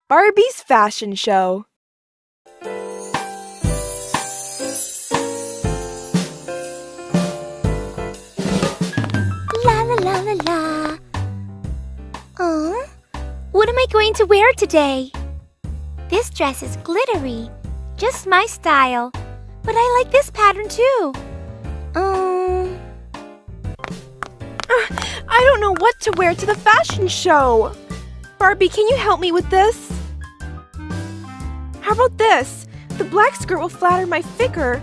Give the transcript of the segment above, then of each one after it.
Barbie's fashion show. La la la la la. What am I going to wear today? This dress is glittery, just my style. But I like this pattern too. I don't know what to wear to the fashion show. Barbie, can you help me with this? How about this? The black skirt will flatter my figure.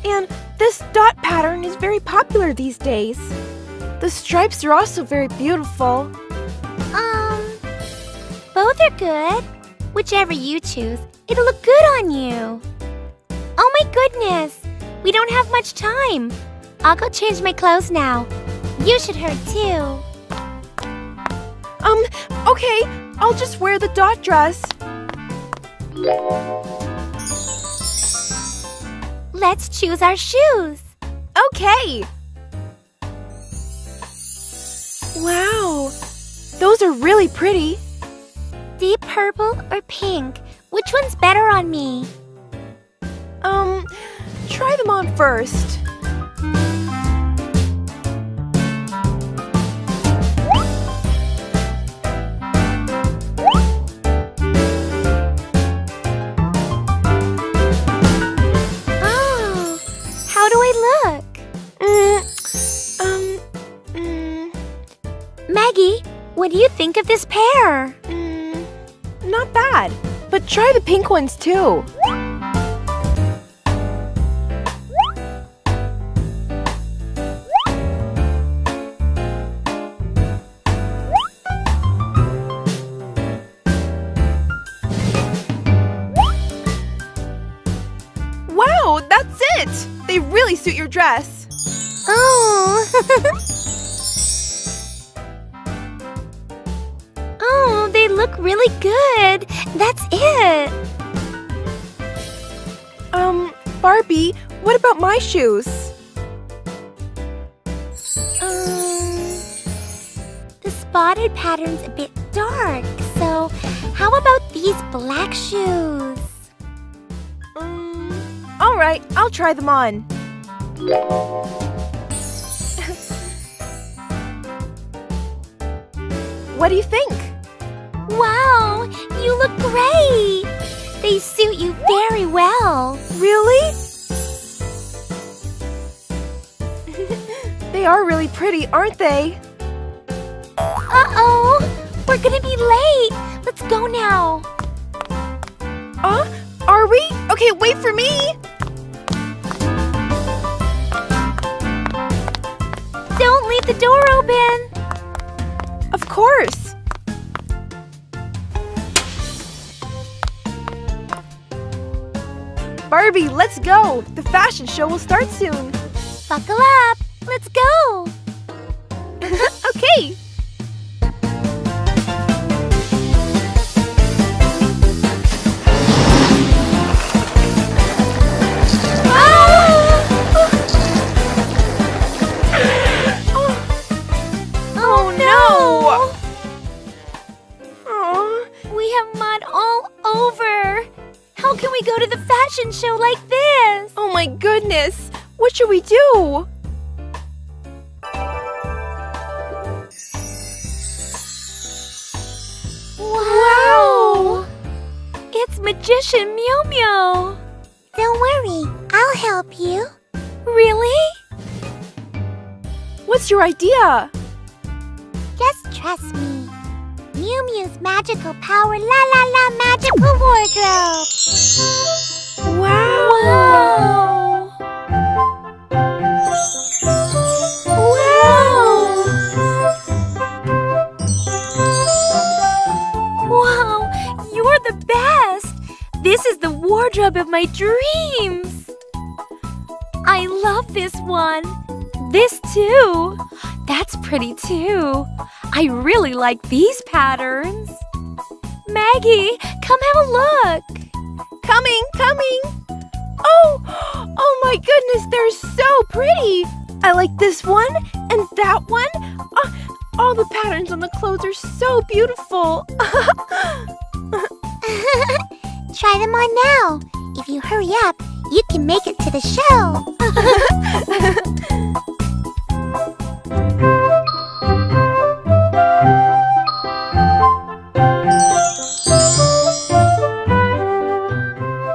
And this dot pattern is very popular these days. The stripes are also very beautiful. Both are good. Whichever you choose, it'll look good on you. Oh my goodness! We don't have much time. I'll go change my clothes now. You should hurry too. Okay, I'll just wear the dot dress. Let's choose our shoes. Okay. Wow, those are really pretty. Deep purple or pink? Which one's better on me? Try them on first. Oh, how do I look? Maggie, what do you think of this pair? Not bad, but try the pink ones too. Wow, that's it! They really suit your dress. Oh. Oh, they look really good. That's it. Barbie, what about my shoes? The spotted pattern's a bit dark, so how about these black shoes? All right, I'll try them on. What do you think? Wow, you look great! They suit you very well. Really? They are really pretty, aren't they? Uh-oh! We're gonna be late! Let's go now! Are we? Okay, wait for me! Don't leave the door open! Of course! Barbie, let's go! The fashion show will start soon! Buckle up! Let's go! Okay! Oh no! We have mud all over! How can we go to the fashion show like this? Oh my goodness! What should we do? Wow! It's Magician Meow Meow! Don't worry, I'll help you. Really? What's your idea? Just trust me. Mew Mew's magical power, la la la, magical wardrobe. Wow! Wow, you're the best! This is the wardrobe of my dreams! I love this one. This too. That's pretty too. I really like these patterns. Maggie, come have a look. Coming. Oh my goodness, they're so pretty. I like this one and that one. All the patterns on the clothes are so beautiful. Try them on now. If you hurry up, you can make it to the show.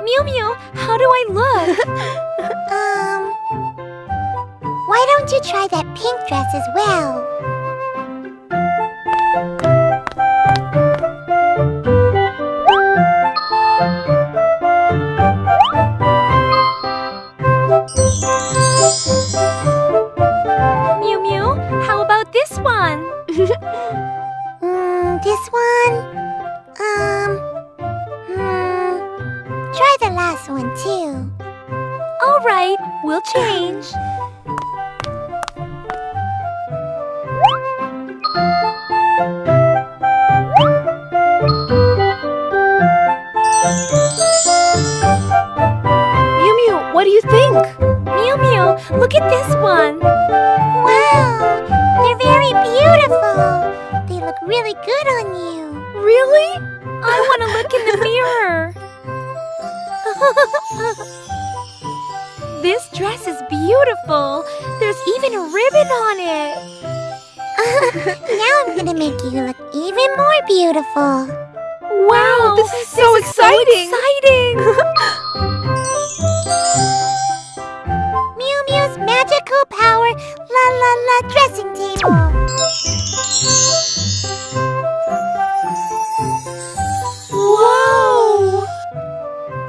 Mew Mew, how do I look? Why don't you try that pink dress as well? Mew Mew, how about this one? This one? Try the last one too. All right, we'll change. Mew Mew, what do you think? Mew Mew, look at this one. Wow, they're very beautiful. They look really good on you. Really? I want to look in the mirror. This dress is beautiful. There's even a ribbon on it. Now I'm gonna make you look even more beautiful. Wow, this is so exciting. Mew Mew's magical power, la la la dressing table. Whoa!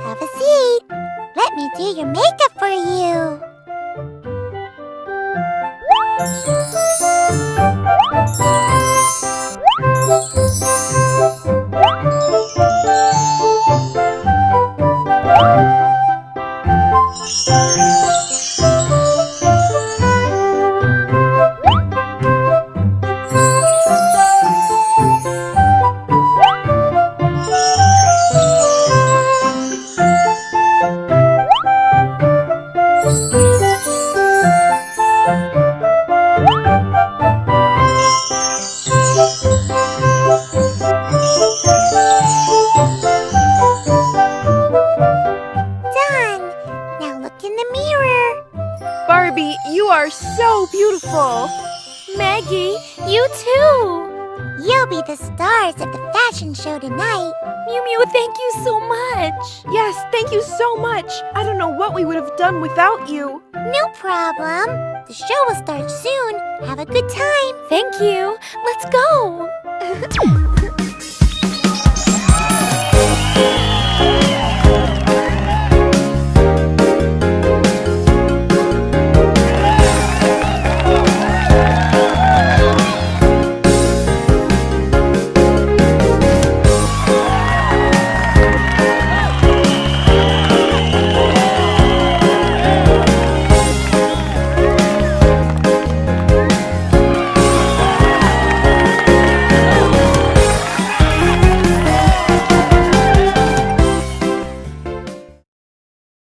Have a seat. Let me do your makeup for you. Done. Now look in the mirror. Barbie, you are so beautiful. Maggie, you too. You'll be the stars of the fashion show tonight. Mew Mew, thank you so much. Yes, thank you so much. I don't know what we would have done without you. No problem. The show will start soon. Have a good time. Thank you. Let's go.